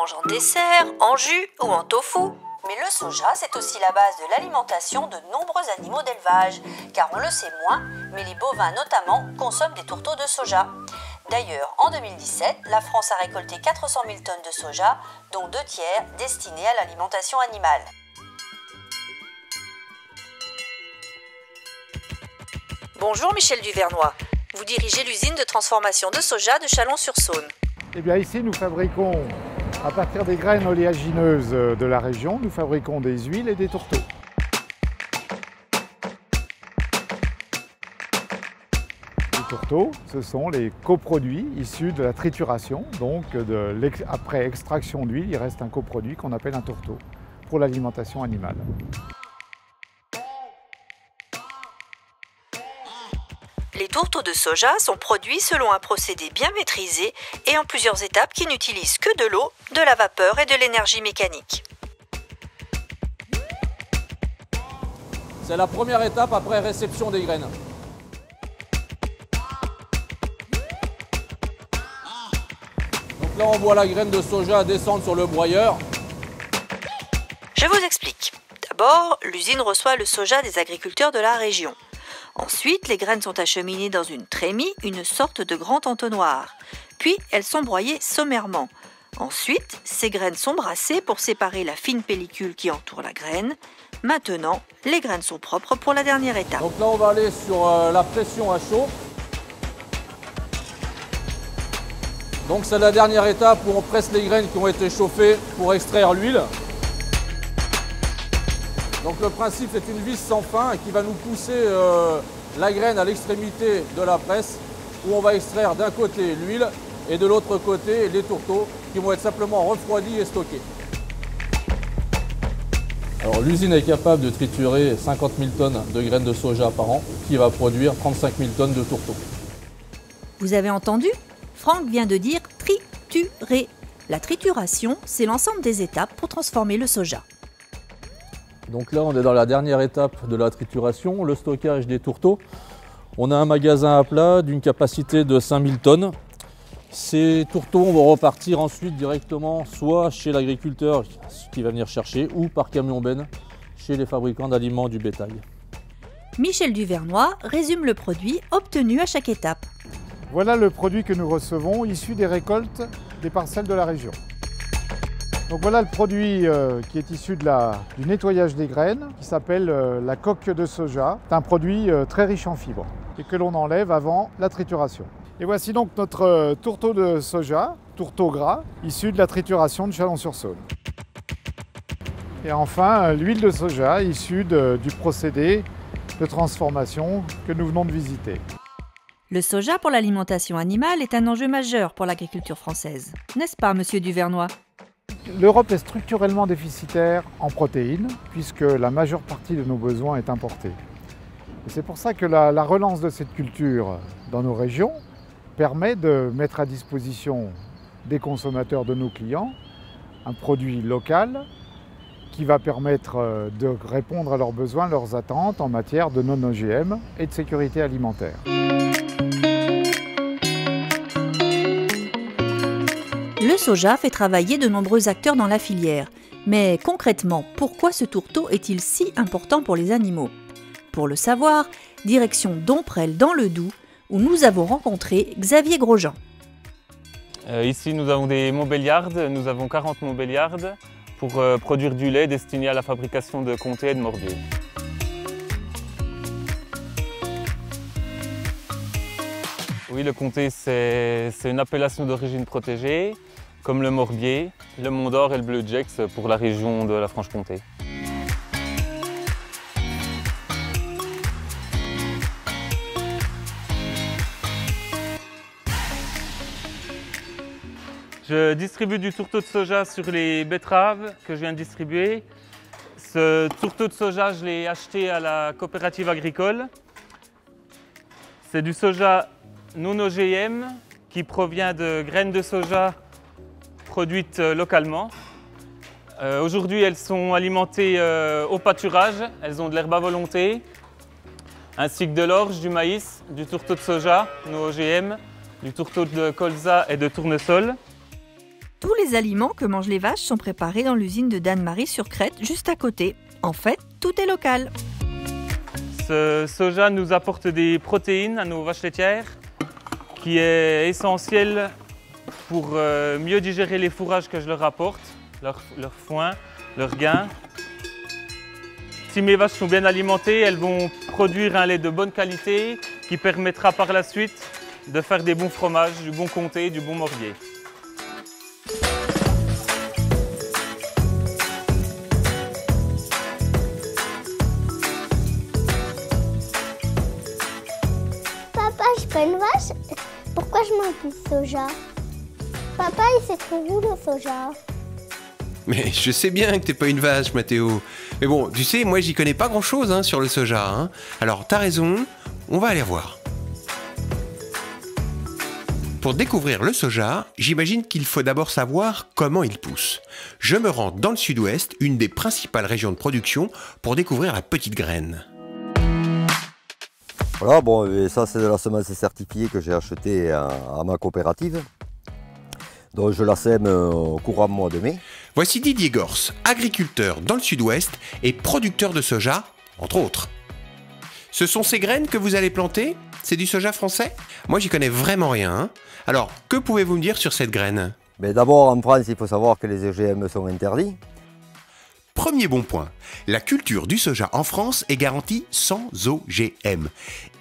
mange en dessert, en jus ou en tofu. Mais le soja, c'est aussi la base de l'alimentation de nombreux animaux d'élevage, car on le sait moins, mais les bovins notamment consomment des tourteaux de soja. D'ailleurs, en 2017, la France a récolté 400 000 tonnes de soja, dont 2 tiers destinés à l'alimentation animale. Bonjour Michel Duvernois, vous dirigez l'usine de transformation de soja de Chalon-sur-Saône. Eh bien ici nous fabriquons, à partir des graines oléagineuses de la région, nous fabriquons des huiles et des tourteaux. Les tourteaux, ce sont les coproduits issus de la trituration, donc après extraction d'huile, il reste un coproduit qu'on appelle un tourteau pour l'alimentation animale. Les tourteaux de soja sont produits selon un procédé bien maîtrisé et en plusieurs étapes qui n'utilisent que de l'eau, de la vapeur et de l'énergie mécanique. C'est la première étape après réception des graines. Donc là, on voit la graine de soja descendre sur le broyeur. Je vous explique. D'abord, l'usine reçoit le soja des agriculteurs de la région. Ensuite, les graines sont acheminées dans une trémie, une sorte de grand entonnoir. Puis, elles sont broyées sommairement. Ensuite, ces graines sont brassées pour séparer la fine pellicule qui entoure la graine. Maintenant, les graines sont propres pour la dernière étape. Donc là, on va aller sur la pression à chaud. Donc c'est la dernière étape où on presse les graines qui ont été chauffées pour extraire l'huile. Donc le principe, c'est une vis sans fin qui va nous pousser la graine à l'extrémité de la presse où on va extraire d'un côté l'huile et de l'autre côté les tourteaux qui vont être simplement refroidis et stockés. Alors l'usine est capable de triturer 50 000 tonnes de graines de soja par an qui va produire 35 000 tonnes de tourteaux. Vous avez entendu ? Franck vient de dire triturer. La trituration, c'est l'ensemble des étapes pour transformer le soja. Donc là, on est dans la dernière étape de la trituration, le stockage des tourteaux. On a un magasin à plat d'une capacité de 5000 tonnes. Ces tourteaux vont repartir ensuite directement soit chez l'agriculteur qui va venir chercher ou par camion-benne chez les fabricants d'aliments du bétail. Michel Duvernois résume le produit obtenu à chaque étape. Voilà le produit que nous recevons issu des récoltes des parcelles de la région. Donc voilà le produit qui est issu du nettoyage des graines, qui s'appelle la coque de soja. C'est un produit très riche en fibres et que l'on enlève avant la trituration. Et voici donc notre tourteau de soja, tourteau gras, issu de la trituration de Chalon-sur-Saône. Et enfin, l'huile de soja issue du procédé de transformation que nous venons de visiter. Le soja pour l'alimentation animale est un enjeu majeur pour l'agriculture française. N'est-ce pas, monsieur Duvernois ? L'Europe est structurellement déficitaire en protéines, puisque la majeure partie de nos besoins est importée. Et c'est pour ça que la relance de cette culture dans nos régions permet de mettre à disposition des consommateurs de nos clients un produit local qui va permettre de répondre à leurs besoins, leurs attentes en matière de non-OGM et de sécurité alimentaire. Le soja fait travailler de nombreux acteurs dans la filière. Mais concrètement, pourquoi ce tourteau est-il si important pour les animaux ? Pour le savoir, direction Domprel dans le Doubs, où nous avons rencontré Xavier Grosjean. Ici, nous avons des montbéliardes, nous avons 40 montbéliardes pour produire du lait destiné à la fabrication de comté et de morbier. Oui, le comté, c'est une appellation d'origine protégée, comme le morbier, le mont d'or et le bleu gex pour la région de la Franche-Comté. Je distribue du tourteau de soja sur les betteraves que je viens de distribuer. Ce tourteau de soja, je l'ai acheté à la coopérative agricole. C'est du soja non OGM qui provient de graines de soja produites localement. Aujourd'hui, elles sont alimentées au pâturage. Elles ont de l'herbe à volonté, ainsi que de l'orge, du maïs, du tourteau de soja non OGM, du tourteau de colza et de tournesol. Tous les aliments que mangent les vaches sont préparés dans l'usine de Danemarie sur Crète, juste à côté. En fait, tout est local. Ce soja nous apporte des protéines à nos vaches laitières, qui est essentiel pour mieux digérer les fourrages que je leur apporte, leur foin, leur gain. Si mes vaches sont bien alimentées, elles vont produire un lait de bonne qualité qui permettra par la suite de faire des bons fromages, du bon comté, du bon morbier. Papa, je suis pas une vache. Pourquoi je mange du soja? Papa, il se trouve où le soja? Mais je sais bien que t'es pas une vache, Mathéo. Mais bon, tu sais, moi j'y connais pas grand-chose sur le soja. Alors t'as raison, on va aller voir. Pour découvrir le soja, j'imagine qu'il faut d'abord savoir comment il pousse. Je me rends dans le sud-ouest, une des principales régions de production, pour découvrir la petite graine. Voilà, bon, et ça c'est de la semence certifiée que j'ai achetée à ma coopérative. Donc je la sème au courant mois de mai. Voici Didier Gors, agriculteur dans le sud-ouest et producteur de soja, entre autres. Ce sont ces graines que vous allez planter? C'est du soja français? Moi j'y connais vraiment rien. Alors, que pouvez-vous me dire sur cette graine? Mais d'abord en France, il faut savoir que les OGM sont interdits. Premier bon point, la culture du soja en France est garantie sans OGM.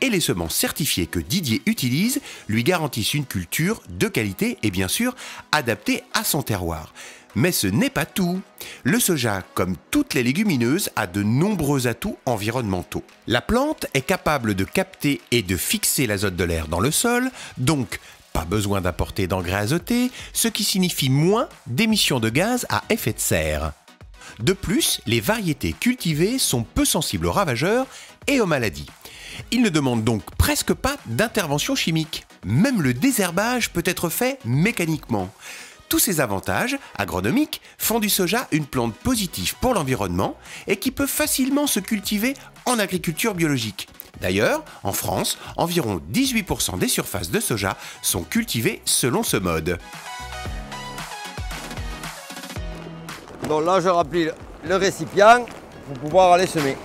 Et les semences certifiées que Didier utilise lui garantissent une culture de qualité et bien sûr adaptée à son terroir. Mais ce n'est pas tout. Le soja, comme toutes les légumineuses, a de nombreux atouts environnementaux. La plante est capable de capter et de fixer l'azote de l'air dans le sol, donc pas besoin d'apporter d'engrais azotés, ce qui signifie moins d'émissions de gaz à effet de serre. De plus, les variétés cultivées sont peu sensibles aux ravageurs et aux maladies. Ils ne demandent donc presque pas d'intervention chimique. Même le désherbage peut être fait mécaniquement. Tous ces avantages agronomiques font du soja une plante positive pour l'environnement et qui peut facilement se cultiver en agriculture biologique. D'ailleurs, en France, environ 18% des surfaces de soja sont cultivées selon ce mode. Donc là je remplis le récipient pour pouvoir aller semer.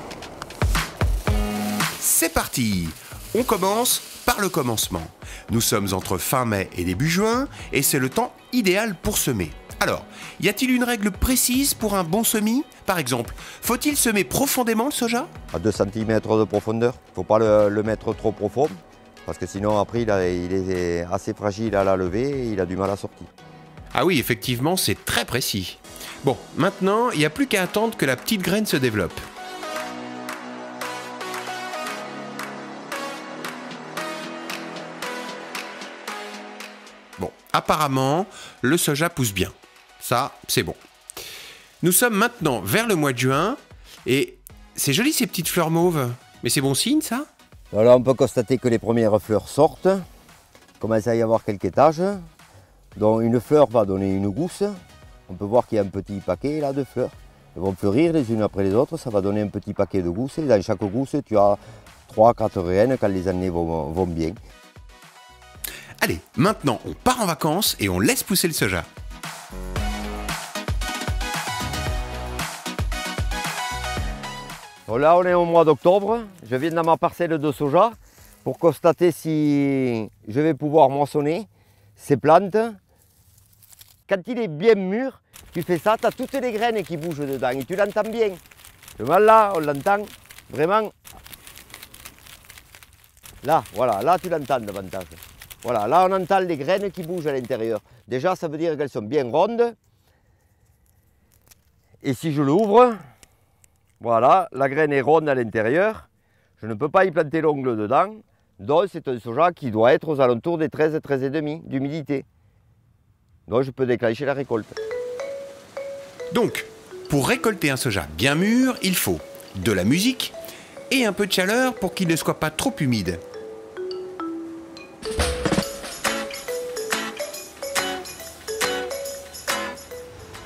C'est parti! On commence par le commencement. Nous sommes entre fin mai et début juin et c'est le temps idéal pour semer. Alors, y a-t-il une règle précise pour un bon semis? Par exemple, faut-il semer profondément le soja? À 2 cm de profondeur. Il ne faut pas le mettre trop profond parce que sinon après il est assez fragile à la levée et il a du mal à sortir. Ah oui, effectivement, c'est très précis. Bon, maintenant, il n'y a plus qu'à attendre que la petite graine se développe. Bon, apparemment, le soja pousse bien. Ça, c'est bon. Nous sommes maintenant vers le mois de juin et c'est joli ces petites fleurs mauves. Mais c'est bon signe, ça? Alors là, on peut constater que les premières fleurs sortent. Il commence à y avoir quelques étages. Donc une fleur va donner une gousse. On peut voir qu'il y a un petit paquet là de fleurs. Elles vont fleurir les unes après les autres. Ça va donner un petit paquet de gousses. Et dans chaque gousse, tu as 3-4 graines quand les années vont bien. Allez, maintenant, on part en vacances et on laisse pousser le soja. Donc là, on est au mois d'octobre. Je viens dans ma parcelle de soja pour constater si je vais pouvoir moissonner ces plantes. Quand il est bien mûr, tu fais ça, tu as toutes les graines qui bougent dedans et tu l'entends bien. Le mal là, on l'entend vraiment. Là, voilà, là tu l'entends davantage. Voilà, là on entend les graines qui bougent à l'intérieur. Déjà, ça veut dire qu'elles sont bien rondes. Et si je l'ouvre, voilà, la graine est ronde à l'intérieur. Je ne peux pas y planter l'ongle dedans. Donc c'est un soja qui doit être aux alentours des 13-13,5 d'humidité. Donc je peux déclencher la récolte. Donc, pour récolter un soja bien mûr, il faut de la musique et un peu de chaleur pour qu'il ne soit pas trop humide.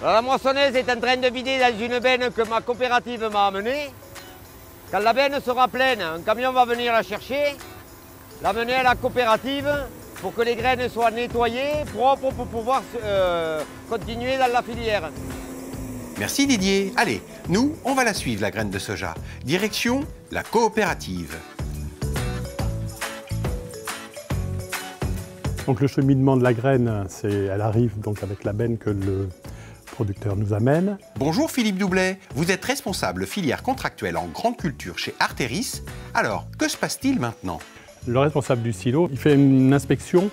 Alors, la moissonneuse est en train de vider dans une benne que ma coopérative m'a amenée. Quand la benne sera pleine, un camion va venir la chercher, l'amener à la coopérative pour que les graines soient nettoyées, propres pour pouvoir continuer dans la filière. Merci Didier. Allez, nous, on va la suivre, la graine de soja. Direction la coopérative. Donc le cheminement de la graine, elle arrive donc avec la benne que le producteur nous amène. Bonjour Philippe Doublet, vous êtes responsable filière contractuelle en grande culture chez Arteris. Alors, que se passe-t-il maintenant? Le responsable du silo, il fait une inspection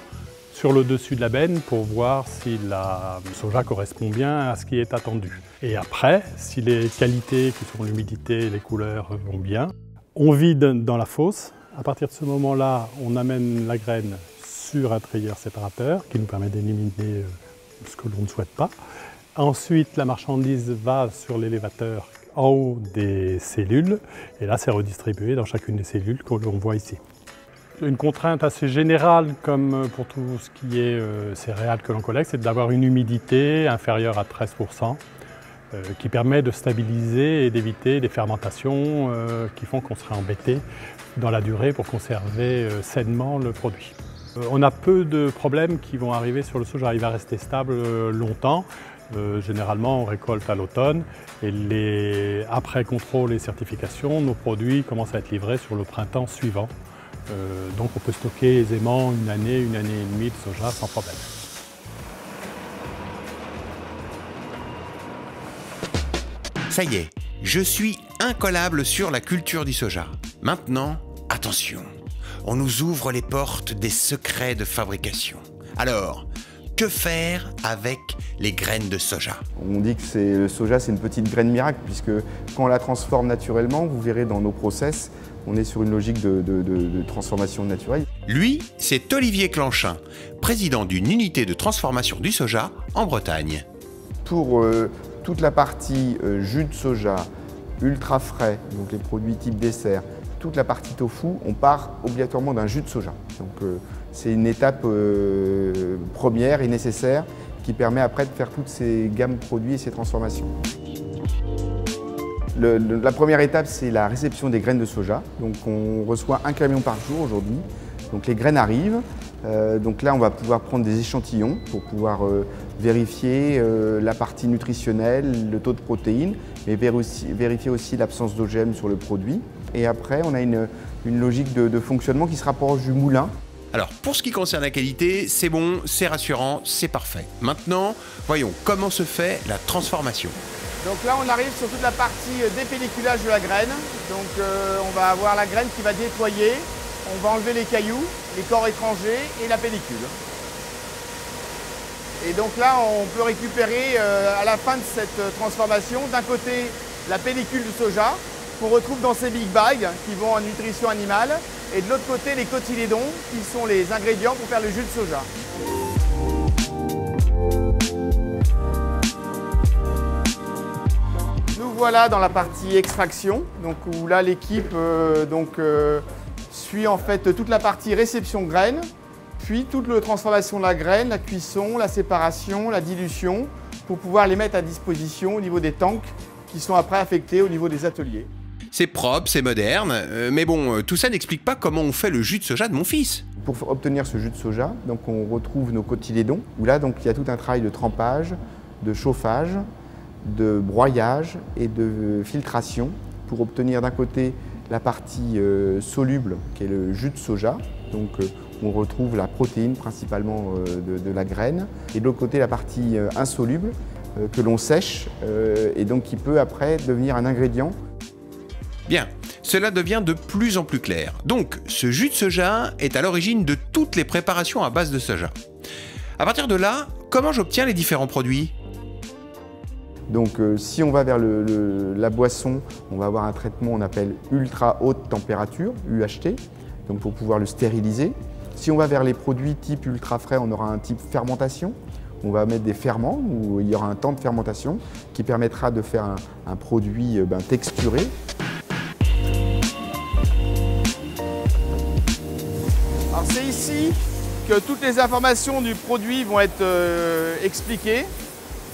sur le dessus de la benne pour voir si la soja correspond bien à ce qui est attendu. Et après, si les qualités qui sont l'humidité et les couleurs vont bien, on vide dans la fosse. À partir de ce moment-là, on amène la graine sur un trayeur séparateur qui nous permet d'éliminer ce que l'on ne souhaite pas. Ensuite, la marchandise va sur l'élévateur en haut des cellules et là, c'est redistribué dans chacune des cellules que l'on voit ici. Une contrainte assez générale, comme pour tout ce qui est céréales que l'on collecte, c'est d'avoir une humidité inférieure à 13%, qui permet de stabiliser et d'éviter des fermentations qui font qu'on serait embêté dans la durée pour conserver sainement le produit. On a peu de problèmes qui vont arriver sur le soja, il va rester stable longtemps. Généralement, on récolte à l'automne et après contrôle et certification, nos produits commencent à être livrés sur le printemps suivant. Donc on peut stocker aisément une année et demie de soja sans problème. Ça y est, je suis incollable sur la culture du soja. Maintenant, attention, on nous ouvre les portes des secrets de fabrication. Alors, que faire avec les graines de soja? On dit que le soja, c'est une petite graine miracle, puisque quand on la transforme naturellement, vous verrez dans nos process, on est sur une logique de transformation naturelle. Lui, c'est Olivier Clanchin, président d'une unité de transformation du soja en Bretagne. Pour toute la partie jus de soja, ultra frais, donc les produits type dessert, toute la partie tofu, on part obligatoirement d'un jus de soja. Donc c'est une étape première et nécessaire qui permet après de faire toutes ces gammes de produits et ces transformations. La première étape, c'est la réception des graines de soja. Donc on reçoit un camion par jour aujourd'hui. Donc les graines arrivent. Donc là, on va pouvoir prendre des échantillons pour pouvoir vérifier la partie nutritionnelle, le taux de protéines, mais vérifier aussi l'absence d'OGM sur le produit. Et après, on a une logique de fonctionnement qui se rapproche du moulin. Alors, pour ce qui concerne la qualité, c'est bon, c'est rassurant, c'est parfait. Maintenant, voyons comment se fait la transformation. Donc là, on arrive sur toute la partie dépelliculage de la graine. Donc on va avoir la graine qui va nettoyer, on va enlever les cailloux, les corps étrangers et la pellicule. Et donc là, on peut récupérer à la fin de cette transformation, d'un côté la pellicule du soja, qu'on retrouve dans ces big bags qui vont en nutrition animale, et de l'autre côté les cotylédons qui sont les ingrédients pour faire le jus de soja. Nous voilà dans la partie extraction, donc où là l'équipe suit en fait toute la partie réception graines, puis toute la transformation de la graine, la cuisson, la séparation, la dilution, pour pouvoir les mettre à disposition au niveau des tanks qui sont après affectés au niveau des ateliers. C'est propre, c'est moderne, mais bon, tout ça n'explique pas comment on fait le jus de soja de mon fils. Pour obtenir ce jus de soja, donc on retrouve nos cotylédons, où là donc, il y a tout un travail de trempage, de chauffage, de broyage et de filtration pour obtenir d'un côté la partie soluble qui est le jus de soja. Donc on retrouve la protéine principalement de la graine, et de l'autre côté la partie insoluble que l'on sèche et donc qui peut après devenir un ingrédient. Bien, cela devient de plus en plus clair. Donc, ce jus de soja est à l'origine de toutes les préparations à base de soja. À partir de là, comment j'obtiens les différents produits? Donc, si on va vers la boisson, on va avoir un traitement qu'on appelle ultra haute température, UHT, donc pour pouvoir le stériliser. Si on va vers les produits type ultra frais, on aura un type fermentation. On va mettre des ferments où il y aura un temps de fermentation qui permettra de faire un produit texturé. Alors c'est ici que toutes les informations du produit vont être expliquées.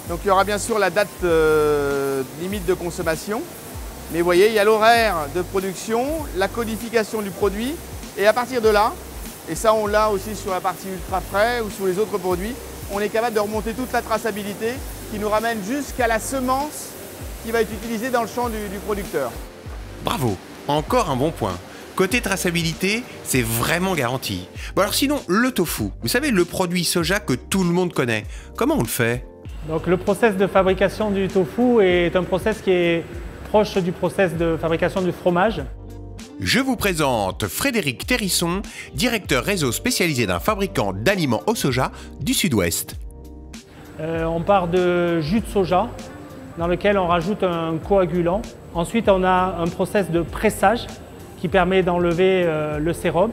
Donc il y aura bien sûr la date limite de consommation. Mais vous voyez, il y a l'horaire de production, la codification du produit. Et à partir de là, Et ça, on l'a aussi sur la partie ultra frais ou sur les autres produits. On est capable de remonter toute la traçabilité qui nous ramène jusqu'à la semence qui va être utilisée dans le champ du producteur. Bravo, encore un bon point. Côté traçabilité, c'est vraiment garanti. Bon alors sinon, le tofu, vous savez, le produit soja que tout le monde connaît, comment on le fait? Donc le process de fabrication du tofu est un process qui est proche du process de fabrication du fromage. Je vous présente Frédéric Terrisson, directeur réseau spécialisé d'un fabricant d'aliments au soja du Sud-Ouest. On part de jus de soja dans lequel on rajoute un coagulant. Ensuite, on a un process de pressage qui permet d'enlever le sérum.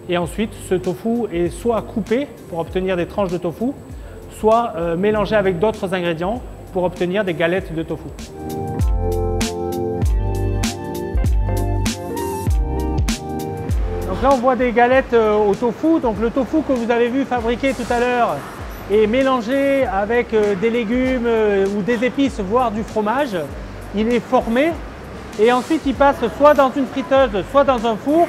Et ensuite, ce tofu est soit coupé pour obtenir des tranches de tofu, soit mélangé avec d'autres ingrédients pour obtenir des galettes de tofu. Donc là, on voit des galettes au tofu. Donc le tofu que vous avez vu fabriquer tout à l'heure est mélangé avec des légumes ou des épices, voire du fromage. Il est formé et ensuite il passe soit dans une friteuse, soit dans un four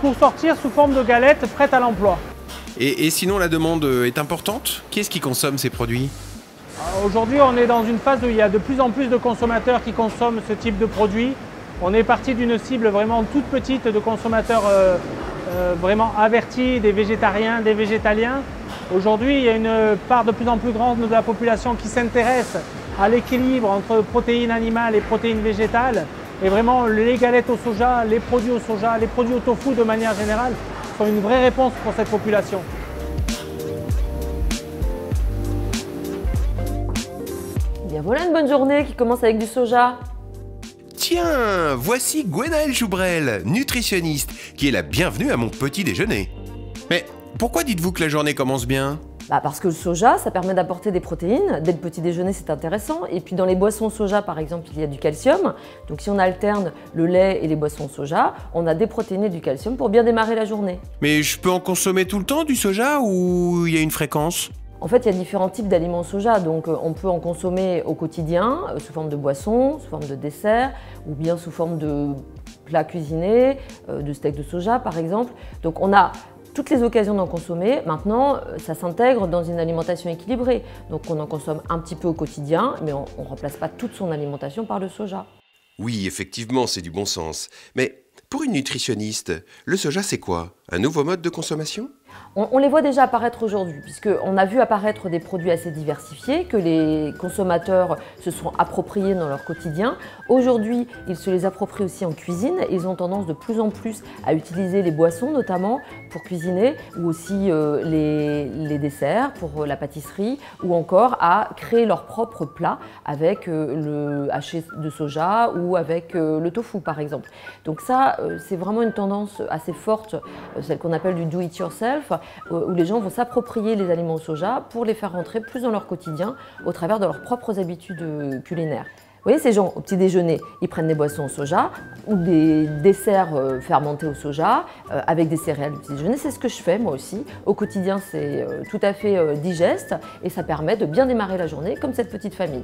pour sortir sous forme de galettes prêtes à l'emploi. Et sinon, la demande est importante? Qui est-ce qui consomme ces produits? Aujourd'hui, on est dans une phase où il y a de plus en plus de consommateurs qui consomment ce type de produit. On est parti d'une cible vraiment toute petite de consommateurs vraiment avertis, des végétariens, des végétaliens. Aujourd'hui, il y a une part de plus en plus grande de la population qui s'intéresse à l'équilibre entre protéines animales et protéines végétales. Et vraiment, les galettes au soja, les produits au soja, les produits au tofu de manière générale sont une vraie réponse pour cette population. Et bien voilà une bonne journée qui commence avec du soja. Tiens, voici Gwenaëlle Joubrel, nutritionniste, qui est la bienvenue à mon petit déjeuner. Mais pourquoi dites-vous que la journée commence bien? Parce que le soja, ça permet d'apporter des protéines. Dès le petit déjeuner, c'est intéressant. Et puis dans les boissons soja, par exemple, il y a du calcium. Donc si on alterne le lait et les boissons soja, on a des protéines et du calcium pour bien démarrer la journée. Mais je peux en consommer tout le temps du soja ou il y a une fréquence? En fait, il y a différents types d'aliments soja, donc on peut en consommer au quotidien, sous forme de boisson, sous forme de dessert, ou bien sous forme de plats cuisinés, de steak de soja par exemple. Donc on a toutes les occasions d'en consommer. Maintenant, ça s'intègre dans une alimentation équilibrée. Donc on en consomme un petit peu au quotidien, mais on ne remplace pas toute son alimentation par le soja. Oui, effectivement, c'est du bon sens. Mais pour une nutritionniste, le soja c'est quoi? Un nouveau mode de consommation? On les voit déjà apparaître aujourd'hui, puisqu'on a vu apparaître des produits assez diversifiés que les consommateurs se sont appropriés dans leur quotidien. Aujourd'hui, ils se les approprient aussi en cuisine. Ils ont tendance de plus en plus à utiliser les boissons, notamment pour cuisiner, ou aussi les desserts pour la pâtisserie, ou encore à créer leurs propres plats avec le haché de soja ou avec le tofu, par exemple. Donc ça, c'est vraiment une tendance assez forte, celle qu'on appelle du do-it-yourself, où les gens vont s'approprier les aliments au soja pour les faire rentrer plus dans leur quotidien au travers de leurs propres habitudes culinaires. Vous voyez, ces gens, au petit déjeuner, ils prennent des boissons au soja ou des desserts fermentés au soja avec des céréales au petit déjeuner. C'est ce que je fais moi aussi. Au quotidien, c'est tout à fait digeste et ça permet de bien démarrer la journée comme cette petite famille.